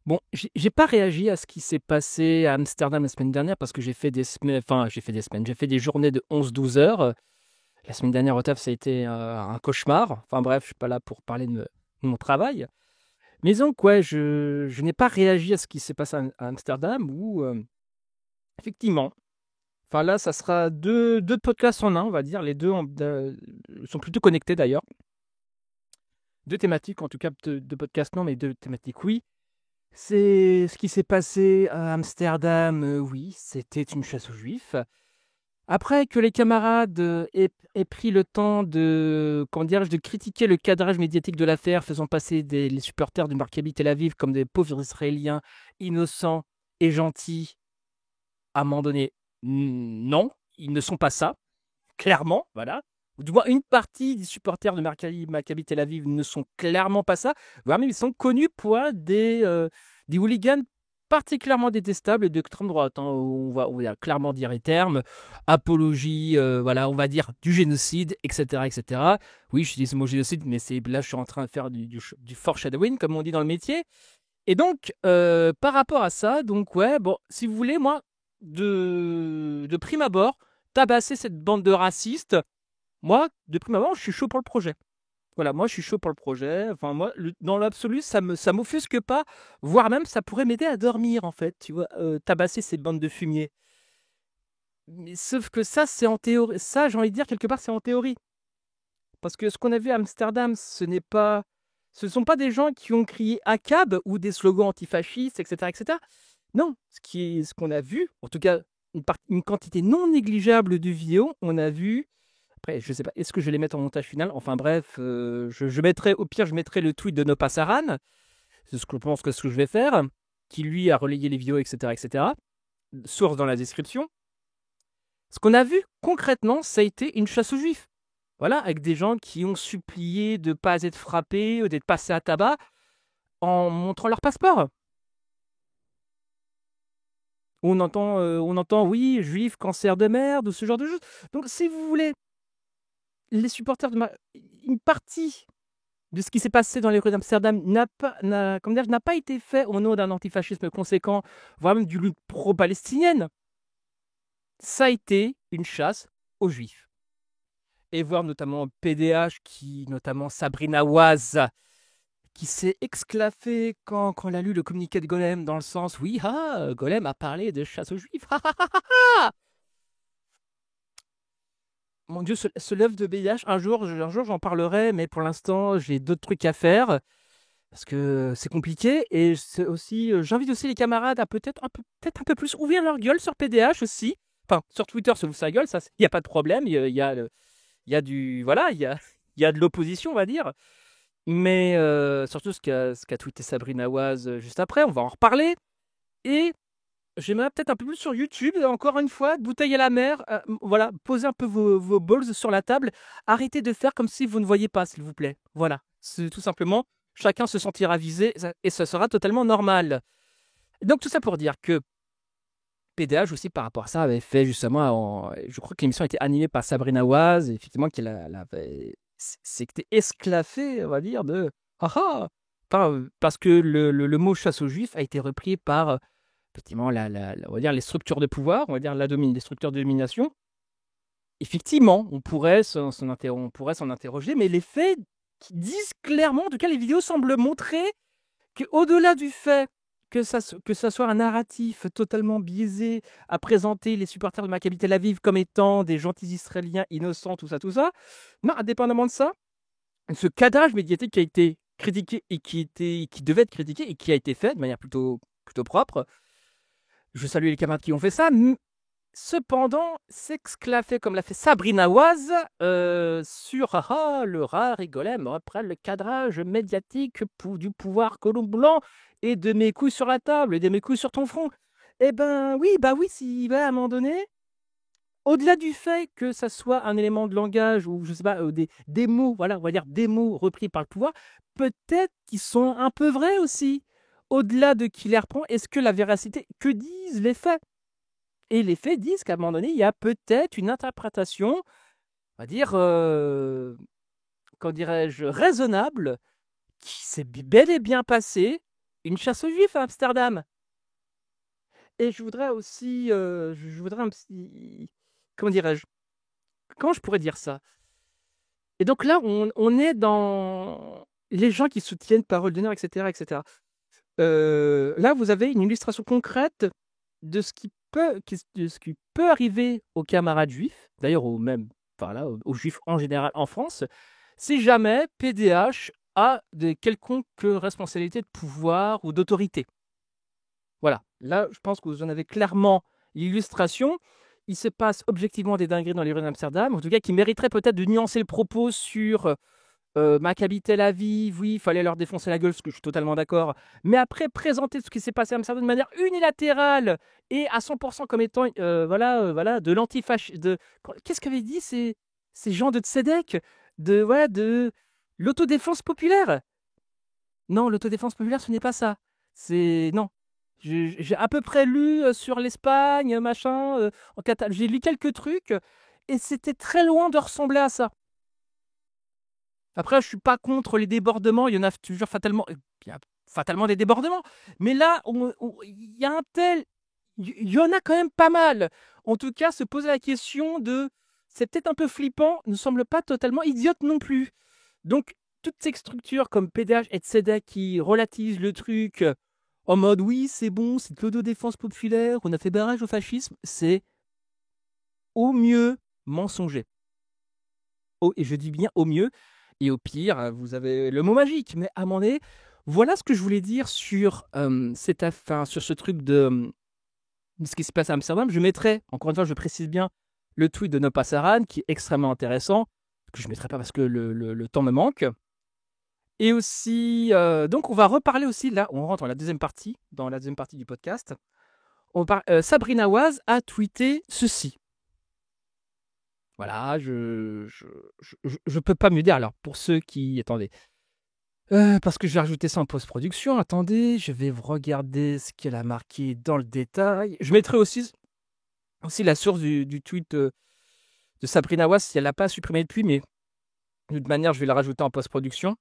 Bon, j'ai pas réagi à ce qui s'est passé à Amsterdam la semaine dernière parce que j'ai fait des semaines, enfin, j'ai fait des journées de 11-12 heures. La semaine dernière au taf, ça a été un cauchemar. Enfin bref, je suis pas là pour parler de mon travail. Mais donc, ouais, je n'ai pas réagi à ce qui s'est passé à Amsterdam où, effectivement, enfin là, ça sera deux podcasts en un, on va dire. Les deux sont plutôt connectés d'ailleurs. Deux thématiques, en tout cas, deux podcasts non, mais deux thématiques, oui. C'est ce qui s'est passé à Amsterdam, oui, c'était une chasse aux juifs. Après que les camarades aient pris le temps de, comment dirais-je, de critiquer le cadrage médiatique de l'affaire, faisant passer les supporters du Maccabi Tel Aviv comme des pauvres Israéliens innocents et gentils, à un moment donné, non, ils ne sont pas ça, clairement, voilà. Ou du moins, une partie des supporters de Maccabi Tel Aviv ne sont clairement pas ça, voire même ils sont connus pour être des hooligans particulièrement détestables et d'extrême droite, hein. On va clairement dire les termes, apologie, voilà, on va dire du génocide, etc., etc. Oui, je dis le mot génocide, mais là, je suis en train de faire du foreshadowing, comme on dit dans le métier. Et donc, par rapport à ça, donc ouais, bon, si vous voulez, moi, de prime abord, tabasser cette bande de racistes, moi, de prime abord, je suis chaud pour le projet. Voilà, moi, je suis chaud pour le projet. Enfin, moi, dans l'absolu, ça m'offusque pas, voire même, ça pourrait m'aider à dormir, en fait, tu vois, tabasser ces bandes de fumier. Mais sauf que ça, c'est en théorie. Ça, j'ai envie de dire, quelque part, c'est en théorie. Parce que ce qu'on a vu à Amsterdam, ce ne sont pas des gens qui ont crié ACAB ou des slogans antifascistes, etc., etc. Non, ce qu'on a vu, en tout cas, une quantité non négligeable de vidéos, on a vu. Après, je sais pas, est-ce que je vais les mettre en montage final? Enfin bref, je mettrai, au pire, je mettrai le tweet de Nopa Saran, c'est ce que je pense que ce que je vais faire, qui lui a relayé les vidéos, etc., etc. Source dans la description. Ce qu'on a vu concrètement, ça a été une chasse aux juifs. Voilà, avec des gens qui ont supplié de ne pas être frappés ou d'être passés à tabac en montrant leur passeport. On entend, oui, juifs, cancer de merde, ou ce genre de choses. Donc, si vous voulez, les supporters une partie de ce qui s'est passé dans les rues d'Amsterdam n'a pas été fait au nom d'un antifascisme conséquent, voire même d'une lutte pro-palestinienne. Ça a été une chasse aux juifs. Et voir notamment PDH, notamment Sabrina Waz, qui s'est exclaffé quand elle a lu le communiqué de Golem, dans le sens, oui, Golem a parlé de chasse aux juifs. Mon Dieu, ce lève de BIH, un jour j'en parlerai, mais pour l'instant, j'ai d'autres trucs à faire, parce que c'est compliqué, et j'invite aussi les camarades à peut-être un peu plus ouvrir leur gueule sur PDH aussi. Enfin, sur Twitter, ça ouvre sa gueule, ça, il n'y a pas de problème, voilà, il y a de l'opposition, on va dire. Mais surtout ce qu'a tweeté Sabrina Waz juste après, on va en reparler. Et j'aimerais peut-être un peu plus sur YouTube, encore une fois, bouteille à la mer. Voilà, posez un peu vos balls sur la table. Arrêtez de faire comme si vous ne voyez pas, s'il vous plaît. Voilà, c'est tout simplement, chacun se sentira visé et ça sera totalement normal. Donc tout ça pour dire que PDH aussi par rapport à ça avait fait justement, je crois que l'émission a été animée par Sabrina Waz, et effectivement c'était esclaffé, on va dire, de ah ah parce que le mot chasse aux juifs a été repris par effectivement on va dire les structures de pouvoir, on va dire les structures de domination. Effectivement, on pourrait s'en interroger, mais les faits qui disent clairement, en tout cas les vidéos semblent montrer qu'au-delà du fait que ça soit un narratif totalement biaisé à présenter les supporters de Maccabi Tel Aviv comme étant des gentils Israéliens innocents, tout ça, non, indépendamment de ça, ce cadrage médiatique qui a été critiqué et qui devait être critiqué et qui a été fait de manière plutôt propre. Je salue les camarades qui ont fait ça. Cependant, s'exclaffer comme l'a fait Sabrina Waz sur le rare et Golem reprend le cadrage médiatique du pouvoir colon blanc et de mes couilles sur la table et de mes couilles sur ton front. Eh ben oui, si à un moment donné, au-delà du fait que ça soit un élément de langage ou je sais pas, des mots, voilà, on va dire des mots repris par le pouvoir, peut-être qu'ils sont un peu vrais aussi. Au-delà de qui les reprend, est-ce que la véracité, que disent les faits? Et les faits disent qu'à un moment donné, il y a peut-être une interprétation, on va dire, comment dirais-je, raisonnable, qui s'est bel et bien passée, une chasse aux juifs à Amsterdam. Et je voudrais aussi, je voudrais un petit, comment dirais-je, comment je pourrais dire ça? Et donc là, on est dans les gens qui soutiennent Parole d'honneur, etc., etc. Là, vous avez une illustration concrète de de ce qui peut arriver aux camarades juifs, d'ailleurs aux même, enfin là, aux juifs en général en France, si jamais PDH a de quelconques responsabilités de pouvoir ou d'autorité. Voilà, là, je pense que vous en avez clairement l'illustration. Il se passe objectivement des dingueries dans les rues d'Amsterdam, en tout cas qui mériteraient peut-être de nuancer le propos sur Maccabi Tel Aviv, oui, il fallait leur défoncer la gueule, ce que je suis totalement d'accord. Mais après, présenter ce qui s'est passé à Amsterdam de manière unilatérale et à 100% comme étant voilà, de l'antifascisme. Qu'est-ce qu'avaient dit ces gens de Tzedek de l'autodéfense populaire. Non, l'autodéfense populaire, ce n'est pas ça. C'est. Non. J'ai à peu près lu sur l'Espagne, machin, j'ai lu quelques trucs, et c'était très loin de ressembler à ça. Après, je suis pas contre les débordements, il y en a toujours fatalement, il y a fatalement des débordements. Mais là, il y a un tel, il y en a quand même pas mal. En tout cas, se poser la question de, c'est peut-être un peu flippant, ne semble pas totalement idiote non plus. Donc, toutes ces structures comme PDH et Tzedek qui relativisent le truc en mode oui, c'est bon, c'est de l'autodéfense populaire, on a fait barrage au fascisme, c'est au mieux mensonger. Et je dis bien au mieux. Et au pire, vous avez le mot magique. Mais à un moment donné, voilà ce que je voulais dire sur, sur ce truc de ce qui se passe à Amsterdam. Je mettrai, encore une fois, je précise bien, le tweet de Nopa Saran, qui est extrêmement intéressant, que je ne mettrai pas parce que le temps me manque. Et aussi, donc on va reparler aussi, là, on rentre dans la deuxième partie du podcast. Sabrina Waz a tweeté ceci. Voilà, je peux pas mieux dire. Alors, pour ceux qui... Attendez. Parce que je vais rajouter ça en post-production. Attendez, je vais regarder ce qu'elle a marqué dans le détail. Je mettrai aussi la source du tweet de Sabrina Was si elle l'a pas supprimé depuis, mais de toute manière, je vais la rajouter en post-production.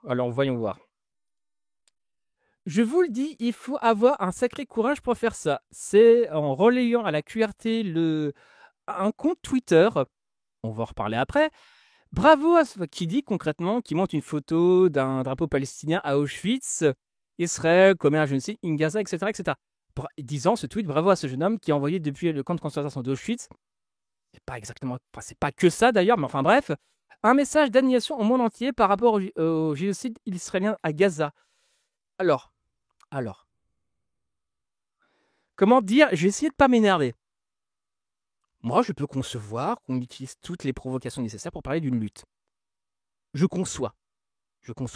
Alors, voyons voir. Je vous le dis, il faut avoir un sacré courage pour faire ça. C'est en relayant à la QRT un compte Twitter. On va en reparler après. Bravo à ce qui dit concrètement, qui montre une photo d'un drapeau palestinien à Auschwitz, Israël commet un génocide, in Gaza, etc., etc. Disant ce tweet, bravo à ce jeune homme qui a envoyé depuis le camp de concentration d'Auschwitz. C'est pas exactement, enfin, c'est pas que ça d'ailleurs, mais enfin bref, un message d'admiration au monde entier par rapport au génocide israélien à Gaza. Alors, comment dire, je vais essayer de pas m'énerver. Moi, je peux concevoir qu'on utilise toutes les provocations nécessaires pour parler d'une lutte. Je conçois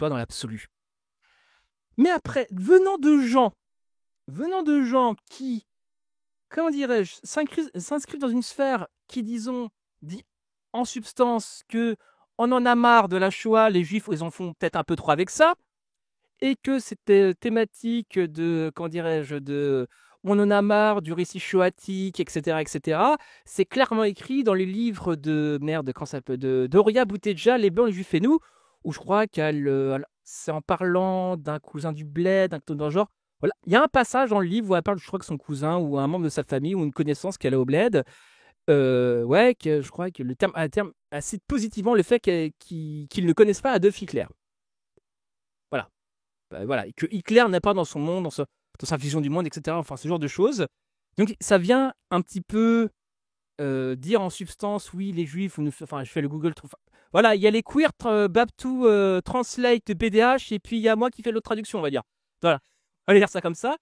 dans l'absolu. Mais après, venant de gens qui, comment dirais-je, s'inscrivent dans une sphère qui, disons, dit en substance que on en a marre de la Shoah, les Juifs, ils en font peut-être un peu trop avec ça, et que c'était thématique de, comment dirais-je, on en a marre du récit shoatique, etc., etc. C'est clairement écrit dans les livres de quand ça peut, de Doria Bouteja, Les Blancs, les Juifs et nous, où je crois c'est en parlant d'un cousin du bled, d'un truc dans le genre. Voilà. Il y a un passage dans le livre où elle parle, je crois que son cousin ou un membre de sa famille ou une connaissance qu'elle a au bled. Que je crois que le terme cite positivement le fait qu'ils ne connaissent pas Adolf Hitler. Voilà. Voilà. Et que Hitler n'est pas dans son monde, dans sa vision du monde, etc. Enfin, ce genre de choses. Donc, ça vient un petit peu dire en substance, oui, les juifs, enfin, je fais le Google. Voilà, il y a les queers Babtou Translate BDH, et puis il y a moi qui fais l'autre traduction, on va dire. Voilà, on va dire ça comme ça.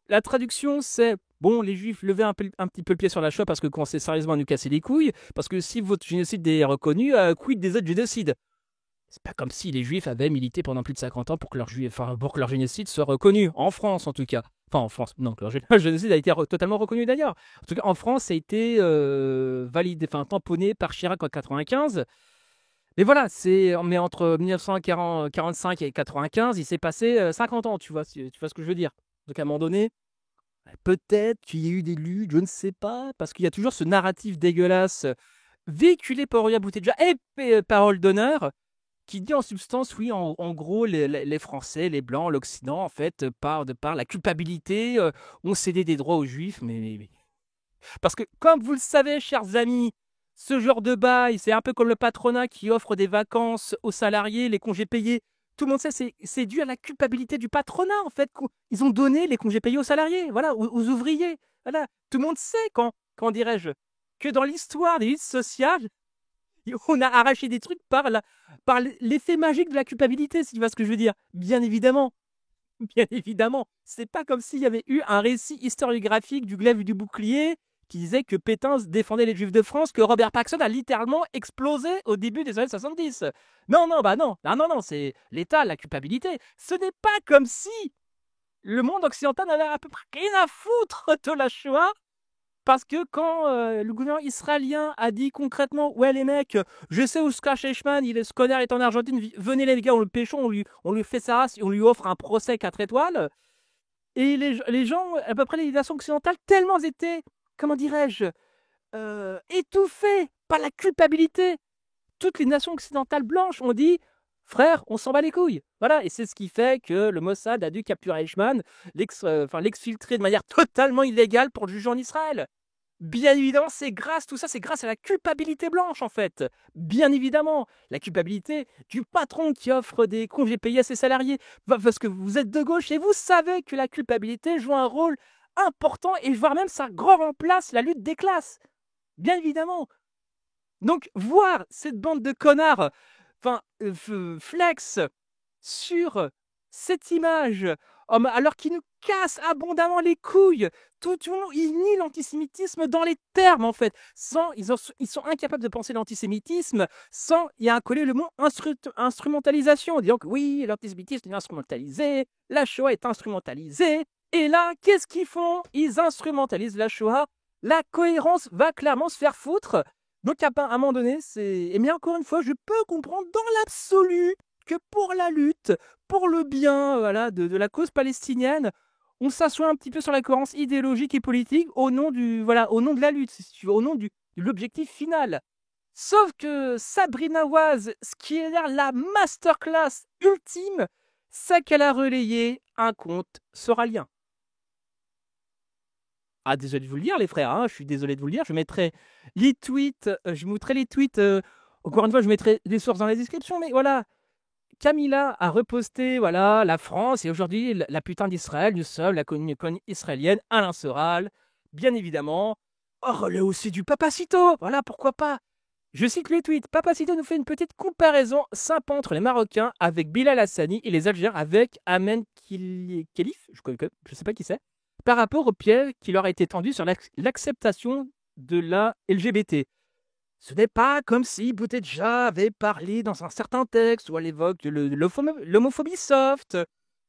La traduction, c'est, bon, les juifs, levez un petit peu le pied sur la Shoah parce que commencez sérieusement à nous casser les couilles, parce que si votre génocide est reconnu, quid des autres génocides? C'est pas comme si les juifs avaient milité pendant plus de 50 ans pour que leur génocide soit reconnu, en France en tout cas. Enfin, en France, non, que leur génocide a été totalement reconnu d'ailleurs. En tout cas, en France, ça a été validé, tamponné par Chirac en 95. Mais voilà, mais entre 1945 et 95, il s'est passé 50 ans, tu vois ce que je veux dire. Donc à un moment donné, peut-être qu'il y a eu des luttes, je ne sais pas, parce qu'il y a toujours ce narratif dégueulasse véhiculé par Oria Bouteja et Parole d'honneur, qui dit en substance, oui, en gros, les Français, les Blancs, l'Occident, en fait, par la culpabilité, ont cédé des droits aux Juifs. Parce que, comme vous le savez, chers amis, ce genre de bail, c'est un peu comme le patronat qui offre des vacances aux salariés, les congés payés. Tout le monde sait, c'est dû à la culpabilité du patronat, en fait. Ils ont donné les congés payés aux salariés, voilà, aux ouvriers. Voilà. Tout le monde sait, quand dirais-je, que dans l'histoire des luttes sociales, on a arraché des trucs par l'effet magique de la culpabilité, si tu vois ce que je veux dire. Bien évidemment. Bien évidemment. C'est pas comme s'il y avait eu un récit historiographique du glaive et du bouclier qui disait que Pétain défendait les Juifs de France, que Robert Paxson a littéralement explosé au début des années 70. Non, non, bah non. Non, non, non, c'est l'État, la culpabilité. Ce n'est pas comme si le monde occidental n'avait à peu près rien à foutre de la Shoah. Parce que quand le gouvernement israélien a dit concrètement, ouais les mecs, je sais où se cache Eichmann, ce connard est en Argentine, venez les gars, on le pêchons, on lui fait sa race, on lui offre un procès 4 étoiles. Et les gens, à peu près les nations occidentales, tellement étaient, comment dirais-je, étouffés par la culpabilité. Toutes les nations occidentales blanches ont dit, frère, on s'en bat les couilles. Voilà, et c'est ce qui fait que le Mossad a dû capturer Eichmann, l'exfiltrer de manière totalement illégale pour le juger en Israël. Bien évidemment, tout ça, c'est grâce à la culpabilité blanche, en fait. Bien évidemment, la culpabilité du patron qui offre des congés payés à ses salariés. Parce que vous êtes de gauche et vous savez que la culpabilité joue un rôle important et voire même ça remplace la lutte des classes. Bien évidemment. Donc, voir cette bande de connards, flex sur cette image, alors qu'ils nous cassent abondamment les couilles, tout au long, ils nient l'antisémitisme dans les termes, en fait. Ils sont incapables de penser l'antisémitisme sans y accoler le mot instrumentalisation, en disant que oui, l'antisémitisme est instrumentalisé, la Shoah est instrumentalisée. Et là, qu'est-ce qu'ils font? Ils instrumentalisent la Shoah. La cohérence va clairement se faire foutre. Donc, à un moment donné, et bien encore une fois, je peux comprendre dans l'absolu que pour la lutte, pour le bien voilà, de la cause palestinienne, on s'assoit un petit peu sur la cohérence idéologique et politique au nom de la lutte, si tu veux, au nom de l'objectif final. Sauf que Sabrina Waz, ce qui est là la masterclass ultime, c'est qu'elle a relayé un compte soralien. Ah, désolé de vous le dire, les frères, hein, je suis désolé de vous le dire. Je mettrai les tweets, encore une fois, je mettrai des sources dans la description, mais voilà. Camilla a reposté, voilà, la France et aujourd'hui la putain d'Israël, nous sommes la colonie israélienne, Alain Soral, bien évidemment. Oh, là aussi du Papacito, voilà, pourquoi pas. Je cite le tweet, Papacito nous fait une petite comparaison sympa entre les Marocains avec Bilal Hassani et les Algériens avec Ahmed Khelif, je ne sais pas qui c'est, par rapport au piège qui leur a été tendu sur l'acceptation de la LGBT. Ce n'est pas comme si Boutedja avait parlé dans un certain texte où elle évoque l'homophobie soft,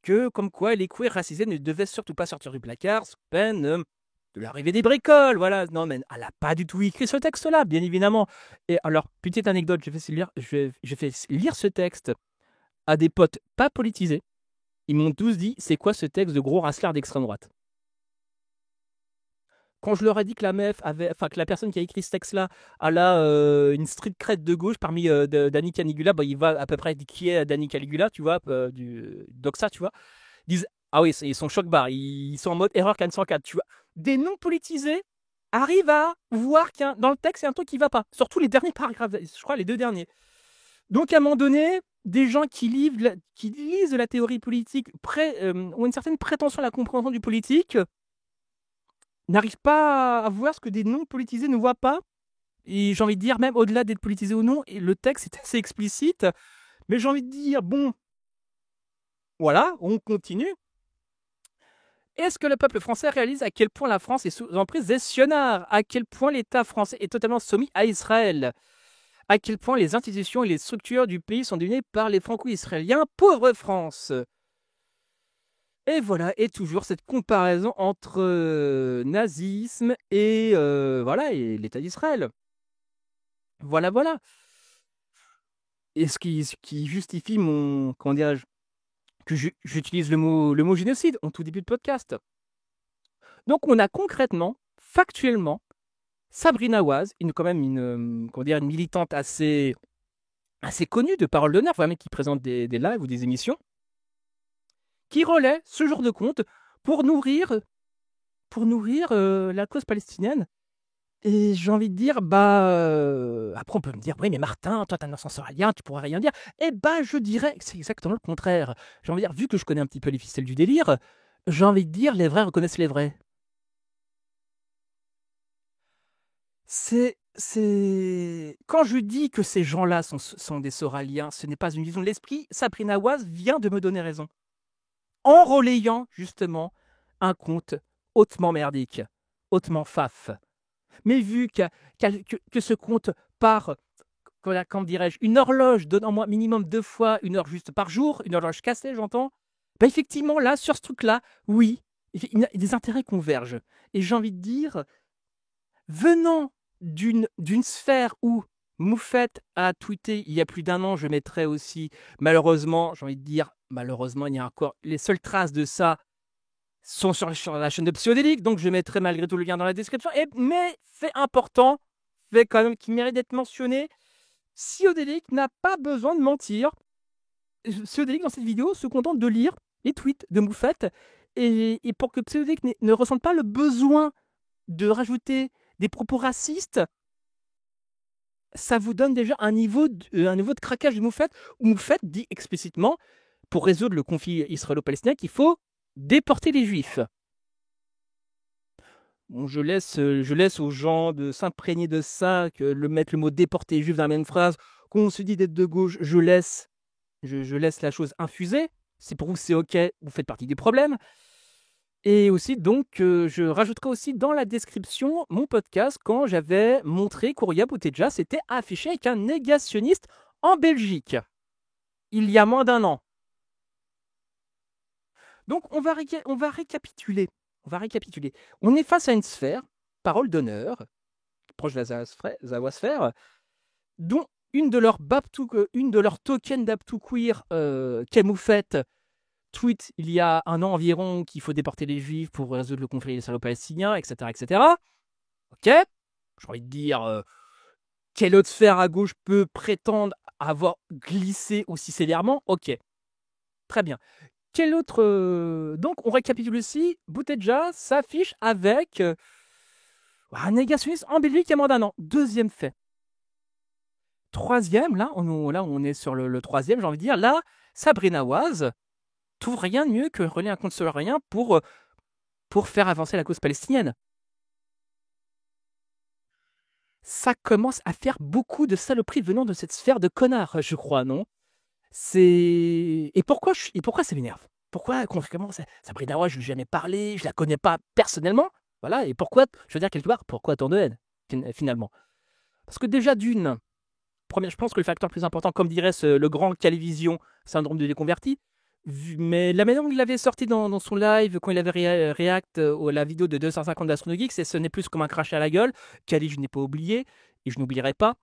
que comme quoi les queers racisés ne devaient surtout pas sortir du placard sous peine de l'arrivée des bricoles. Voilà, non mais elle n'a pas du tout écrit ce texte-là, bien évidemment. Et alors, petite anecdote, j'ai fait lire ce texte à des potes pas politisés. Ils m'ont tous dit, c'est quoi ce texte de gros rasclard d'extrême droite? Quand je leur ai dit que que la personne qui a écrit ce texte-là a là une street cred de gauche parmi Danny Caligula, il va à peu près dire qui est Danny Caligula, tu vois, du Doxa, tu vois. Ils disent, ah oui, ils sont choc-barre, ils sont en mode erreur 404, tu vois. Des non politisés arrivent à voir dans le texte, il y a un truc qui va pas. Surtout les derniers paragraphes, je crois les 2 derniers. Donc à un moment donné, des gens qui lisent de la théorie politique ont une certaine prétention à la compréhension du politique, n'arrivent pas à voir ce que des non-politisés ne voient pas. Et j'ai envie de dire, même au-delà d'être politisé ou non, et le texte est assez explicite, mais j'ai envie de dire, bon, voilà, on continue. Est-ce que le peuple français réalise à quel point la France est sous emprise des sionards? À quel point l'État français est totalement soumis à Israël? À quel point les institutions et les structures du pays sont dominées par les franco-israéliens? Pauvre France! Et voilà, et toujours cette comparaison entre nazisme et et l'État d'Israël. Voilà, voilà. Et ce qui justifie comment dirais-je, que j'utilise le mot génocide en tout début de podcast. Donc on a concrètement, factuellement, Sabrina Waz, quand même une militante assez assez connu de parole d'honneur, enfin, un mec qui présente des lives ou des émissions, qui relaie ce genre de compte pour nourrir la cause palestinienne. Et j'ai envie de dire, après on peut me dire, oui, mais Martin, toi, t'es un sensorialien, tu pourrais rien dire. Eh ben, je dirais que c'est exactement le contraire. J'ai envie de dire, vu que je connais un petit peu les ficelles du délire, j'ai envie de dire, les vrais reconnaissent les vrais. Quand je dis que ces gens-là sont des soraliens, ce n'est pas une vision de l'esprit. Sabrina Waz vient de me donner raison. En relayant, justement, un conte hautement merdique, hautement faf. Mais vu que ce compte part, comment dirais-je, une horloge donnant moi minimum 2 fois une heure juste par jour, une horloge cassée, j'entends, effectivement, là, sur ce truc-là, oui, il y a des intérêts convergent. Et j'ai envie de dire, venant d'une sphère où Moufette a tweeté il y a plus d'un an, je mettrai aussi, malheureusement, j'ai envie de dire, malheureusement, il y a encore les seules traces de ça sont sur la chaîne de Psyodélique, donc je mettrai malgré tout le lien dans la description. Mais fait important, fait quand même qui mérite d'être mentionné, Psyodélique n'a pas besoin de mentir. Psyodélique, dans cette vidéo, se contente de lire les tweets de Moufette, et pour que Psyodélique ne ressente pas le besoin de rajouter des propos racistes, ça vous donne déjà un niveau de craquage de Moufette, où Moufette dit explicitement, pour résoudre le conflit israélo-palestinien, qu'il faut déporter les juifs. Bon, je laisse aux gens de s'imprégner de ça, mettre le mot déporter les juifs dans la même phrase, qu'on se dit d'être de gauche, je laisse la chose infuser. C'est pour vous, c'est ok, vous faites partie du problème. Et aussi, donc, je rajouterai aussi dans la description mon podcast quand j'avais montré qu'Ouria Boutedja s'était affiché avec un négationniste en Belgique, il y a moins d'un an. Donc, on va récapituler. On est face à une sphère, parole d'honneur, proche de la Zawasphère, dont une de leurs tokens d'Abtou Queer, Kemoufette, tweet il y a un an environ qu'il faut déporter les juifs pour résoudre le conflit israélo-palestinien, etc., etc. Ok, j'ai envie de dire, quelle autre sphère à gauche peut prétendre avoir glissé aussi sévèrement? Ok, très bien. Quel autre. Donc, on récapitule aussi. Boutedja s'affiche avec un négationniste en Belgique il y a moins d'un an. Deuxième fait. Troisième, là, on est sur le troisième, j'ai envie de dire. Là, Sabrina Waz trouve rien de mieux que relayer un compte soralien pour faire avancer la cause palestinienne. Ça commence à faire beaucoup de saloperies venant de cette sphère de connards, je crois, non? Et pourquoi ça m'énerve? Pourquoi concrètement Sabrina Waz, je lui ai jamais parlé, je la connais pas personnellement, voilà. Et pourquoi, je veux dire quelque part, pourquoi tant de haine finalement? Parce que déjà d'une, je pense que le facteur le plus important, comme dirait le grand Calivision, syndrome de déconverti, mais la manière dont il avait sorti dans son live, quand il avait react à la vidéo de 250 d'Astronogeek, ce n'est plus comme un crash à la gueule. Cali, je n'ai pas oublié, et je n'oublierai pas.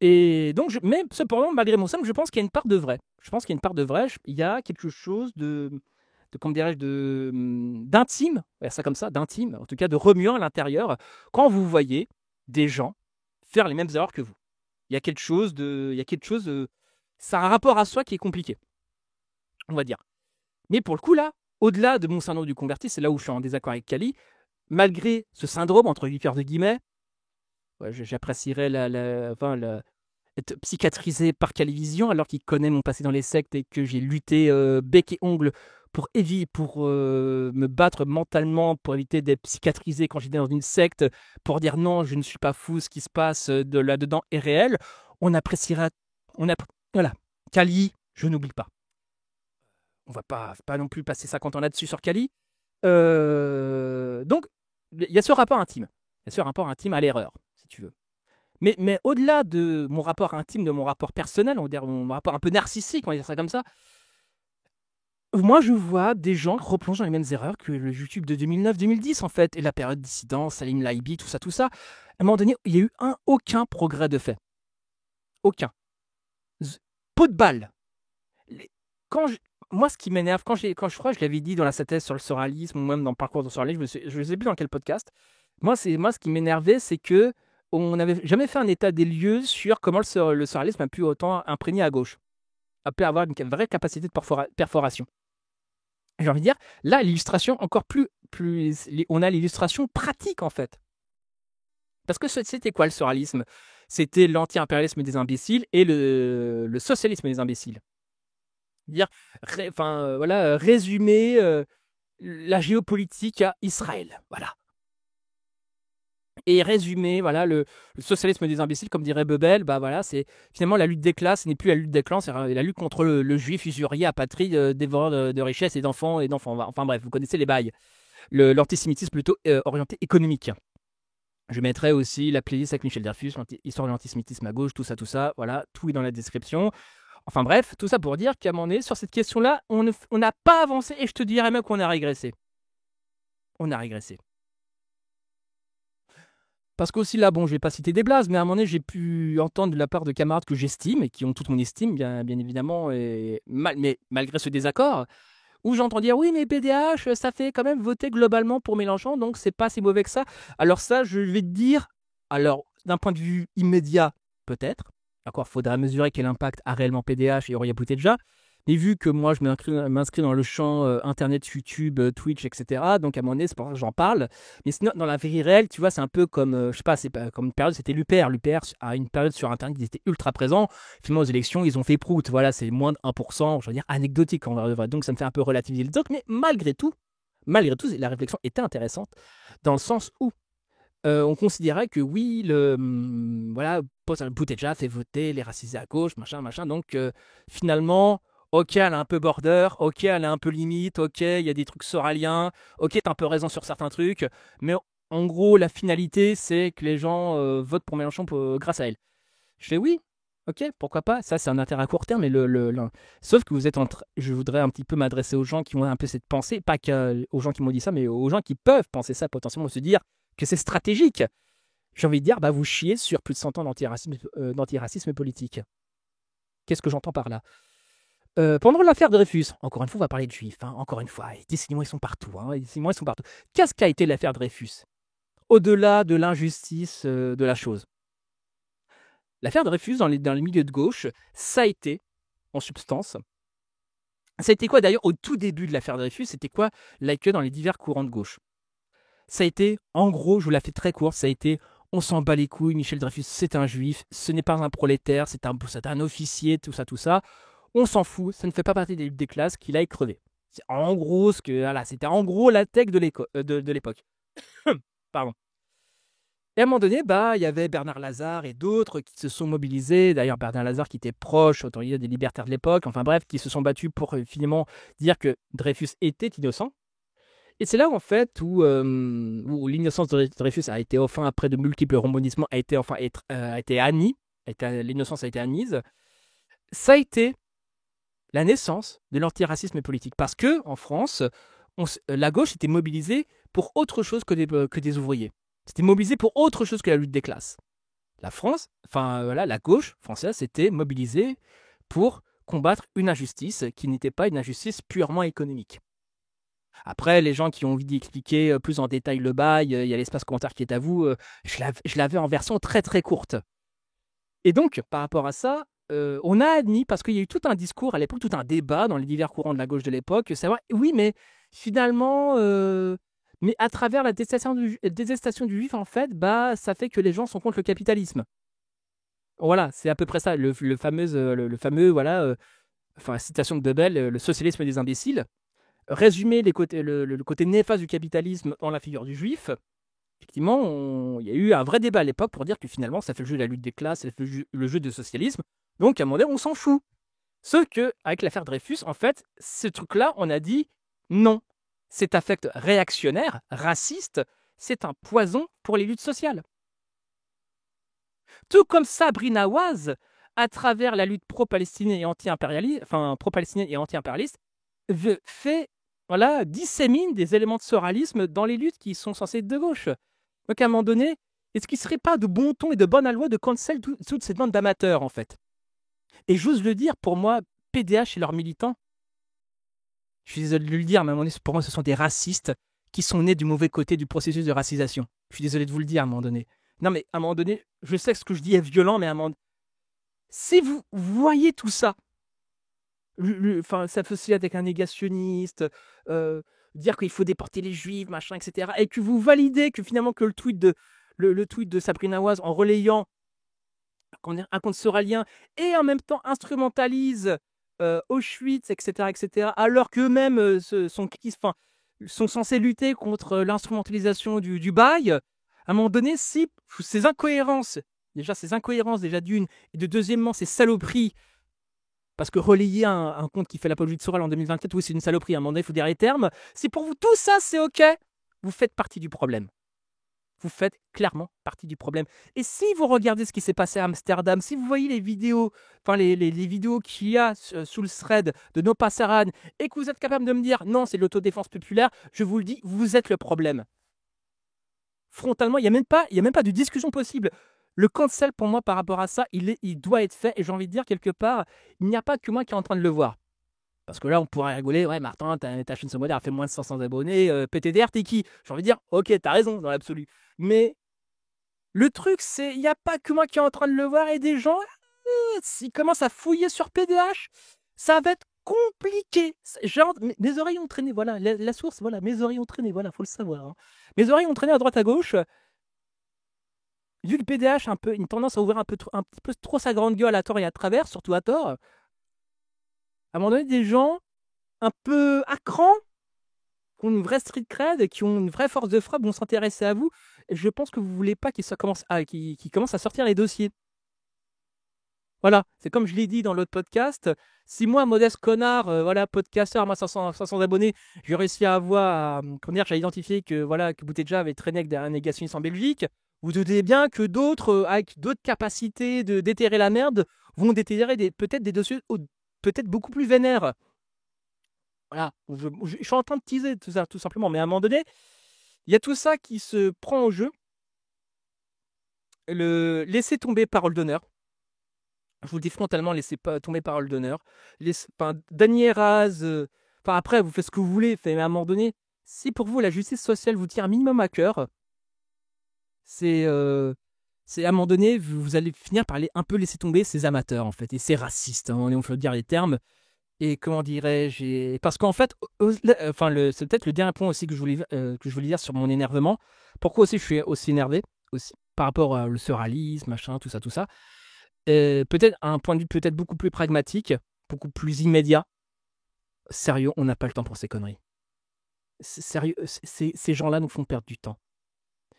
Et donc, mais cependant, malgré mon somme, je pense qu'il y a une part de vrai. Il y a quelque chose comment dirais-je, d'intime, ça comme ça, d'intime, en tout cas de remuant à l'intérieur, quand vous voyez des gens faire les mêmes erreurs que vous. Il y a quelque chose c'est un rapport à soi qui est compliqué, on va dire. Mais pour le coup, là, au-delà de mon syndrome du converti, c'est là où je suis en désaccord avec Kali, malgré ce syndrome, entre guillemets, j'apprécierais être psychiatrisé par Calivision, alors qu'il connaît mon passé dans les sectes et que j'ai lutté bec et ongle pour me battre mentalement, pour éviter d'être psychiatrisé quand j'étais dans une secte, pour dire non, je ne suis pas fou, ce qui se passe de là-dedans est réel. On appréciera. Voilà. Kali, je n'oublie pas. On va pas non plus passer 50 ans là-dessus sur Kali. Donc, il y a ce rapport intime. Il y a ce rapport intime à l'erreur, si tu veux. Mais au-delà de mon rapport intime, de mon rapport personnel, on va dire mon rapport un peu narcissique, on va dire ça comme ça, moi je vois des gens replonger dans les mêmes erreurs que le YouTube de 2009-2010 en fait, et la période dissident, Salim Laibi, tout ça. À un moment donné, il n'y a eu aucun progrès de fait. Aucun. Pot de balle. Moi, ce qui m'énerve, quand je crois que je l'avais dit dans la synthèse sur le soralisme, ou même dans le parcours de soralisme, je ne sais plus dans quel podcast, moi, ce qui m'énervait, c'est que on n'avait jamais fait un état des lieux sur comment le surréalisme a pu autant imprégner à gauche, a pu avoir une vraie capacité de perforation. J'ai envie de dire, là, l'illustration encore on a l'illustration pratique, en fait. Parce que c'était quoi le surréalisme? C'était l'anti-impérialisme des imbéciles et le socialisme des imbéciles. Dire, résumer la géopolitique à Israël, voilà. Et résumer, voilà, le socialisme des imbéciles, comme dirait Bebel, bah voilà, c'est finalement la lutte des classes, ce n'est plus la lutte des clans, c'est la lutte contre le juif usurier, apatride, dévoreur de richesses et d'enfants. Enfin bref, vous connaissez les bails. L'antisémitisme plutôt orienté économique. Je mettrai aussi la playlist avec Michel Dreyfus, histoire de l'antisémitisme à gauche, tout ça, voilà, tout est dans la description. Enfin bref, tout ça pour dire qu'à un moment donné, sur cette question-là, on n'a pas avancé, et je te dirais même qu'on a régressé. On a régressé. Parce qu'aussi là, bon, je vais pas citer des blazes, mais à un moment donné, j'ai pu entendre de la part de camarades que j'estime, et qui ont toute mon estime, bien évidemment, mais malgré ce désaccord, où j'entends dire, oui, mais PDH, ça fait quand même voter globalement pour Mélenchon, donc c'est pas si mauvais que ça. Alors ça, je vais te dire, alors, d'un point de vue immédiat, peut-être, d'accord, faudra mesurer quel impact a réellement PDH et Horia Boutelja, mais vu que moi, je m'inscris dans le champ Internet, YouTube, Twitch, etc., donc à un moment donné, c'est pour ça que j'en parle. Mais sinon, dans la vie réelle, tu vois, c'est un peu comme, je sais pas, c'est pas, comme une période, c'était l'UPR. L'UPR, à une période sur Internet, ils étaient ultra présents. Finalement, aux élections, ils ont fait prout. Voilà, c'est moins de 1%, je veux dire, anecdotique. Donc, ça me fait un peu relativiser le truc. Mais malgré tout, la réflexion était intéressante, dans le sens où on considérait que oui, voilà, Boutelja fait voter les racisés à gauche, machin. Donc, finalement... Ok, elle est un peu border, ok, elle est un peu limite, ok, il y a des trucs soraliens, ok, t'as un peu raison sur certains trucs, mais en gros, la finalité, c'est que les gens votent pour Mélenchon grâce à elle. Je fais oui, ok, pourquoi pas, ça c'est un intérêt à court terme, mais sauf que je voudrais un petit peu m'adresser aux gens qui ont un peu cette pensée, pas aux gens qui m'ont dit ça, mais aux gens qui peuvent penser ça potentiellement, se dire que c'est stratégique. J'ai envie de dire, bah vous chiez sur plus de 100 ans d'antiracisme politique. Qu'est-ce que j'entends par là? Pendant l'affaire Dreyfus, encore une fois, on va parler de juifs, hein, encore une fois, les décisions, ils sont partout. Qu'est-ce qu'a été l'affaire Dreyfus? Au-delà de l'injustice de la chose. L'affaire Dreyfus, dans les milieux de gauche, ça a été, en substance, ça a été quoi d'ailleurs au tout début de l'affaire Dreyfus? C'était quoi l'accueil dans les divers courants de gauche? Ça a été, en gros, je vous la fais très courte, ça a été, on s'en bat les couilles, Michel Dreyfus, c'est un juif, ce n'est pas un prolétaire, c'est un officier, tout ça. On s'en fout, ça ne fait pas partie des luttes des classes, qu'il aille crever. C'est en gros c'était en gros la tech de l'époque. Pardon. Et à un moment donné, il y avait Bernard Lazare et d'autres qui se sont mobilisés. D'ailleurs, Bernard Lazare qui était proche, des libertaires de l'époque, enfin bref, qui se sont battus pour finalement dire que Dreyfus était innocent. Et c'est là en fait où l'innocence de Dreyfus a été enfin, après de multiples rebondissements, a été admise. L'innocence a été admise. Ça a été la naissance de l'antiracisme politique. Parce que en France, la gauche était mobilisée pour autre chose que des ouvriers. C'était mobilisé pour autre chose que la lutte des classes. La gauche française s'était mobilisée pour combattre une injustice qui n'était pas une injustice purement économique. Après, les gens qui ont envie d'expliquer plus en détail le bail, il y a l'espace commentaire qui est à vous, je l'avais en version très très courte. Et donc, par rapport à ça, on a admis, parce qu'il y a eu tout un discours à l'époque, tout un débat dans les divers courants de la gauche de l'époque, savoir, oui, mais finalement, mais à travers la détestation du juif, en fait, ça fait que les gens sont contre le capitalisme. Voilà, c'est à peu près ça, le fameux, voilà, citation de Bebel, le socialisme des imbéciles. Résumer le côté néfaste du capitalisme dans la figure du juif. Effectivement, il y a eu un vrai débat à l'époque pour dire que finalement, ça fait le jeu de la lutte des classes, ça fait le jeu du socialisme. Donc, à un moment donné, on s'en fout. Sauf qu'avec l'affaire Dreyfus, en fait, ce truc-là, on a dit non. Cet affect réactionnaire, raciste, c'est un poison pour les luttes sociales. Tout comme Sabrina Waz, à travers la lutte pro-palestinienne et anti-impérialiste, dissémine des éléments de soralisme dans les luttes qui sont censées être de gauche. Donc à un moment donné, est-ce qu'il ne serait pas de bon ton et de bonne loi de cancel toute cette bande d'amateurs, en fait? Et j'ose le dire, pour moi, PDH et leurs militants, je suis désolé de le dire, mais à un moment donné, pour moi, ce sont des racistes qui sont nés du mauvais côté du processus de racisation. Je suis désolé de vous le dire à un moment donné. Non, mais à un moment donné, je sais que ce que je dis est violent, mais à un moment si vous voyez tout ça, enfin, s'associer avec un négationniste, euh, dire qu'il faut déporter les juifs, machin, etc., et que vous validez que finalement que le tweet de Sabrina Waz en relayant un compte soralien et en même temps instrumentalise Auschwitz, etc., alors qu'eux-mêmes sont censés lutter contre l'instrumentalisation du bail, à un moment donné, si ces incohérences, déjà d'une, et de deuxièmement, ces saloperies, parce que relayer un compte qui fait l'apologie de Soral en 2024, oui, c'est une saloperie, à un moment donné, il faut dire les termes. Si pour vous tout ça, c'est OK, vous faites partie du problème. Vous faites clairement partie du problème. Et si vous regardez ce qui s'est passé à Amsterdam, si vous voyez les vidéos, enfin les vidéos qu'il y a sous le thread de No Passaran, et que vous êtes capable de me dire non, c'est l'autodéfense populaire, je vous le dis, vous êtes le problème. Frontalement, il n'y a même pas de discussion possible. Le cancel, pour moi, par rapport à ça, il doit être fait. Et j'ai envie de dire, quelque part, il n'y a pas que moi qui est en train de le voir. Parce que là, on pourrait rigoler. Ouais, Martin, ta chaîne secondaire a fait moins de 500 abonnés. PTDR, t'es qui? J'ai envie de dire, ok, t'as raison dans l'absolu. Mais le truc, c'est il n'y a pas que moi qui est en train de le voir. Et des gens, s'ils commencent à fouiller sur PDH, ça va être compliqué. Genre, mes oreilles ont traîné, voilà. La source, voilà, mes oreilles ont traîné, voilà, faut le savoir. Hein. Mes oreilles ont traîné à droite à gauche. Vu que PDH a une tendance à ouvrir un petit peu trop sa grande gueule à tort et à travers, surtout à tort, à un moment donné, des gens un peu à cran, qui ont une vraie street cred et qui ont une vraie force de frappe vont s'intéresser à vous. Et je pense que vous voulez pas qu'ils commencent à sortir les dossiers. Voilà, c'est comme je l'ai dit dans l'autre podcast. Si moi, modeste connard, voilà, podcasteur, moi 500 abonnés, j'ai réussi à avoir, comment dire, j'ai identifié que voilà que Boutedja avait traîné avec un négationniste en Belgique. Vous doutez bien que d'autres, avec d'autres capacités de déterrer la merde, vont déterrer peut-être des dossiers peut-être beaucoup plus vénères. Voilà, je suis en train de teaser tout ça, tout simplement. Mais à un moment donné, il y a tout ça qui se prend au jeu. Le laisser tomber parole d'honneur. Je vous le dis frontalement, laissez pas tomber parole d'honneur. Daniel Raz, après, vous faites ce que vous voulez, mais à un moment donné, si pour vous la justice sociale vous tient un minimum à cœur, c'est à un moment donné, vous allez finir par un peu laisser tomber ces amateurs, en fait, et ces racistes, hein, on peut dire les termes. Et comment dirais-je, parce qu'en fait, c'est peut-être le dernier point aussi que je voulais dire sur mon énervement. Pourquoi aussi je suis aussi énervé aussi, par rapport au surréalisme, machin, tout ça, tout ça. Peut-être un point de vue peut-être beaucoup plus pragmatique, beaucoup plus immédiat. Sérieux, on n'a pas le temps pour ces conneries. Sérieux, ces gens-là nous font perdre du temps.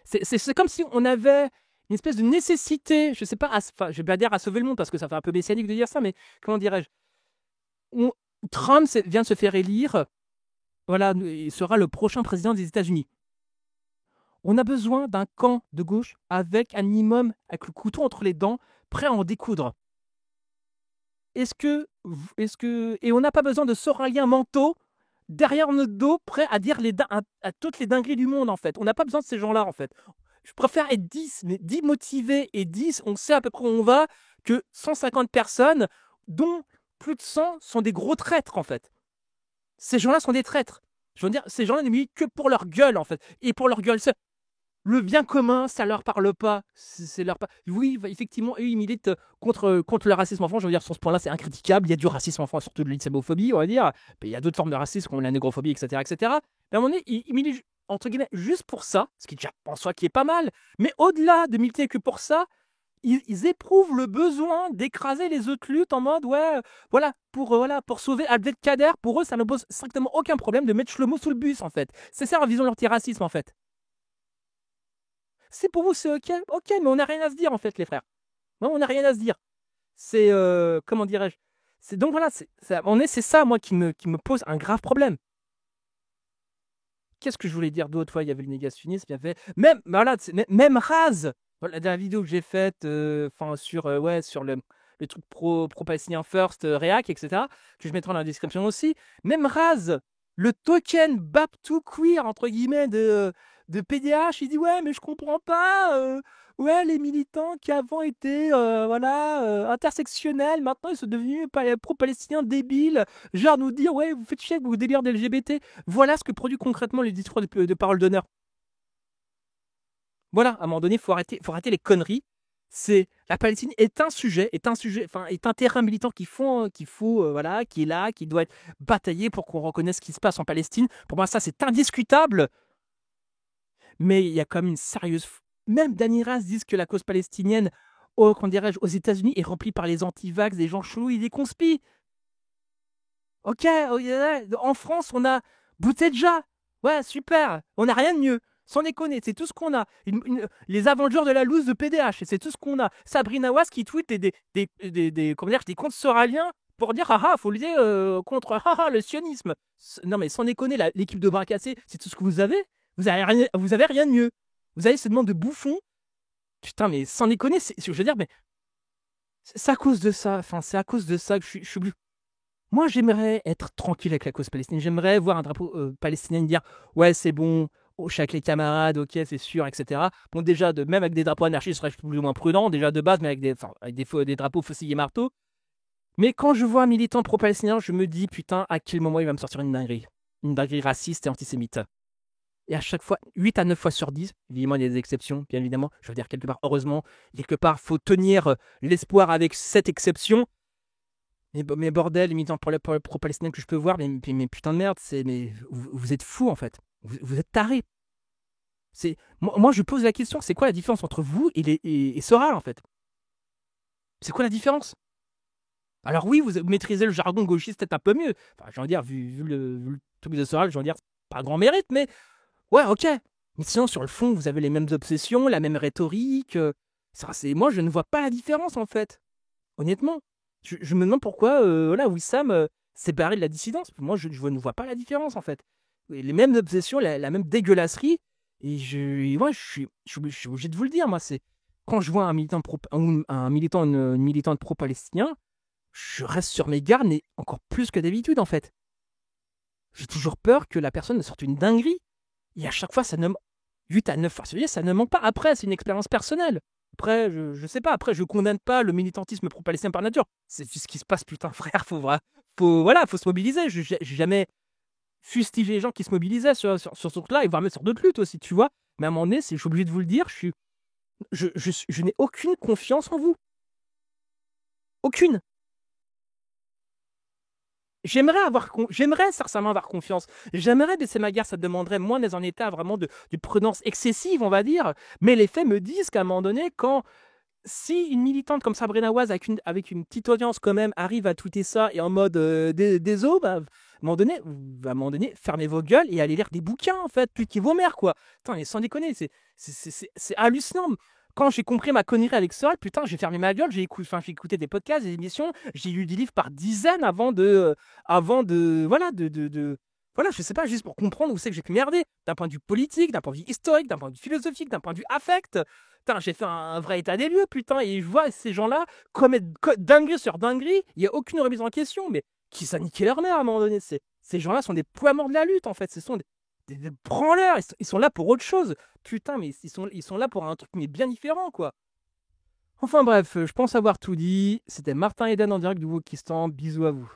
C'est comme si on avait une espèce de nécessité, je sais pas, je vais pas dire à sauver le monde parce que ça fait un peu messianique de dire ça, mais comment dirais-je, Trump vient de se faire élire, voilà, il sera le prochain président des États-Unis. On a besoin d'un camp de gauche avec un minimum, avec le couteau entre les dents, prêt à en découdre. Et on n'a pas besoin de soraliens mentaux derrière notre dos, prêts à dire à toutes les dingueries du monde, en fait. On n'a pas besoin de ces gens-là, en fait. Je préfère être 10, mais 10 motivés et 10, on sait à peu près où on va, que 150 personnes, dont plus de 100 sont des gros traîtres, en fait. Ces gens-là sont des traîtres. Je veux dire, ces gens-là ne militent que pour leur gueule, en fait. Et pour leur gueule, le bien commun, ça leur parle pas. Oui, effectivement, eux, ils militent contre le racisme en France. Je veux dire, sur ce point-là, c'est incritiquable. Il y a du racisme en France, surtout de l'islamophobie, on va dire. Mais il y a d'autres formes de racisme, comme la négrophobie, etc., etc. Mais à un moment donné, ils militent, entre guillemets, juste pour ça, ce qui déjà en soi qui est pas mal. Mais au-delà de militer que pour ça, ils éprouvent le besoin d'écraser les autres luttes en mode pour sauver Abdelkader. Pour eux, ça ne pose strictement aucun problème de mettre Shlomo sous le bus, en fait. C'est ça la vision de l'antiracisme, en fait. C'est pour vous, c'est ok, mais on n'a rien à se dire, en fait, les frères. Non, on n'a rien à se dire. C'est comment dirais-je, donc voilà, c'est ça, moi, qui me pose un grave problème. Qu'est-ce que je voulais dire d'autre? Il y avait le négationnisme, il y avait même Raz. Voilà, la vidéo que j'ai faite sur le truc pro-palestinien first, React, etc., que je mettrai dans la description aussi. Même Raz, le token Baptou queer, entre guillemets, de PDH, il dit ouais, mais je comprends pas. Ouais, les militants qui avant étaient intersectionnels, maintenant ils sont devenus pro-palestiniens débiles. Genre nous dire ouais, vous faites chier avec vos délires d'LGBT. Voilà ce que produit concrètement les discours de parole d'honneur. Voilà, à un moment donné, faut arrêter les conneries. C'est la Palestine est un terrain militant voilà, qui est là, qui doit être bataillé pour qu'on reconnaisse ce qui se passe en Palestine. Pour moi, ça, c'est indiscutable. Mais il y a quand même une sérieuse. Même Danny Ras disent que la cause palestinienne, qu'on dirais-je, aux États-Unis, est remplie par les anti-vax, des gens chelous et des conspis. Ok, en France, on a Boutelja. Ouais, super. On n'a rien de mieux. Sans déconner, c'est tout ce qu'on a. Les Avengers de la loose de PDH, et c'est tout ce qu'on a. Sabrina Was qui tweet comment dire, des comptes soraliens pour dire haha, faut lutter contre haha, le sionisme. Non, mais sans déconner, l'équipe de bras cassés, c'est tout ce que vous avez. Vous avez rien de mieux. Vous avez ce demande de bouffon. Putain, mais sans déconner, je veux dire, mais c'est à cause de ça. Enfin, c'est à cause de ça que je suis plus. Moi, j'aimerais être tranquille avec la cause palestinienne. J'aimerais voir un drapeau palestinien dire ouais, c'est bon, oh, chaque les camarades, ok, c'est sûr, etc. Bon, déjà, même avec des drapeaux anarchistes, je serais plus ou moins prudent, déjà de base, mais avec des drapeaux fusils et marteaux. Mais quand je vois un militant pro-palestinien, je me dis putain, à quel moment il va me sortir une dinguerie. Une dinguerie raciste et antisémite. Et à chaque fois, 8 à 9 fois sur 10, évidemment, il y a des exceptions, bien évidemment. Je veux dire, quelque part, heureusement, quelque part, faut tenir l'espoir avec cette exception. Mais bordel, les militants pro-palestiniens que je peux voir, mais putain de merde, mais vous êtes fous en fait. Vous êtes tarés. Moi, je pose la question, c'est quoi la différence entre vous et Soral en fait? C'est quoi la différence? Alors oui, vous maîtrisez le jargon gauchiste peut-être un peu mieux. Enfin, j'ai envie de dire, vu le truc de Soral, j'ai envie de dire, pas grand mérite, mais ouais, ok. Mais sinon, sur le fond, vous avez les mêmes obsessions, la même rhétorique. Moi, je ne vois pas la différence en fait. Honnêtement. Je me demande pourquoi voilà, Wissam s'est barré de la dissidence. Moi, je ne vois pas la différence, en fait. Les mêmes obsessions, la même dégueulasserie. Moi, je suis obligé de vous le dire. Moi, c'est quand je vois un militant, une militante pro-palestinien, je reste sur mes gardes, mais encore plus que d'habitude, en fait. J'ai toujours peur que la personne ne sorte une dinguerie. Et à chaque fois, 8 à 9 fois, ça ne manque pas. Après, c'est une expérience personnelle. Après, je sais pas. Après, je condamne pas le militantisme pro-palestinien par nature. C'est ce qui se passe, putain, frère. Faut se mobiliser. J'ai jamais fustigé les gens qui se mobilisaient sur ce truc-là et voire même sur d'autres luttes aussi, tu vois. Mais à un moment donné, je suis obligé de vous le dire, je n'ai aucune confiance en vous. Aucune. J'aimerais sincèrement avoir confiance. J'aimerais baisser ma garde, ça demanderait moins d'être en état vraiment de prudence excessive, on va dire. Mais les faits me disent qu'à un moment donné, si une militante comme Sabrina Waz, avec une petite audience quand même, arrive à tweeter ça et en mode désolé, à un moment donné, fermez vos gueules et allez lire des bouquins, en fait, plus vos mères, quoi. Putain, mais sans déconner, c'est hallucinant. Quand j'ai compris ma connerie avec Sol, putain, j'ai fermé ma gueule, j'ai écouté des podcasts, des émissions, j'ai lu des livres par dizaines voilà, je sais pas, juste pour comprendre où c'est que j'ai pu merder, d'un point de vue politique, d'un point de vue historique, d'un point de vue philosophique, d'un point de vue affect. Putain, j'ai fait un vrai état des lieux, putain, et je vois ces gens-là commettre dinguerie sur dinguerie, il n'y a aucune remise en question, mais qui s'est niqué leur mère à un moment donné. Ces gens-là sont des poids morts de la lutte, en fait, ce sont des branleurs, ils sont là pour autre chose. Putain, mais ils sont là pour un truc mais bien différent, quoi. Enfin bref, je pense avoir tout dit. C'était Martin Eden en direct du Wokistan. Bisous à vous.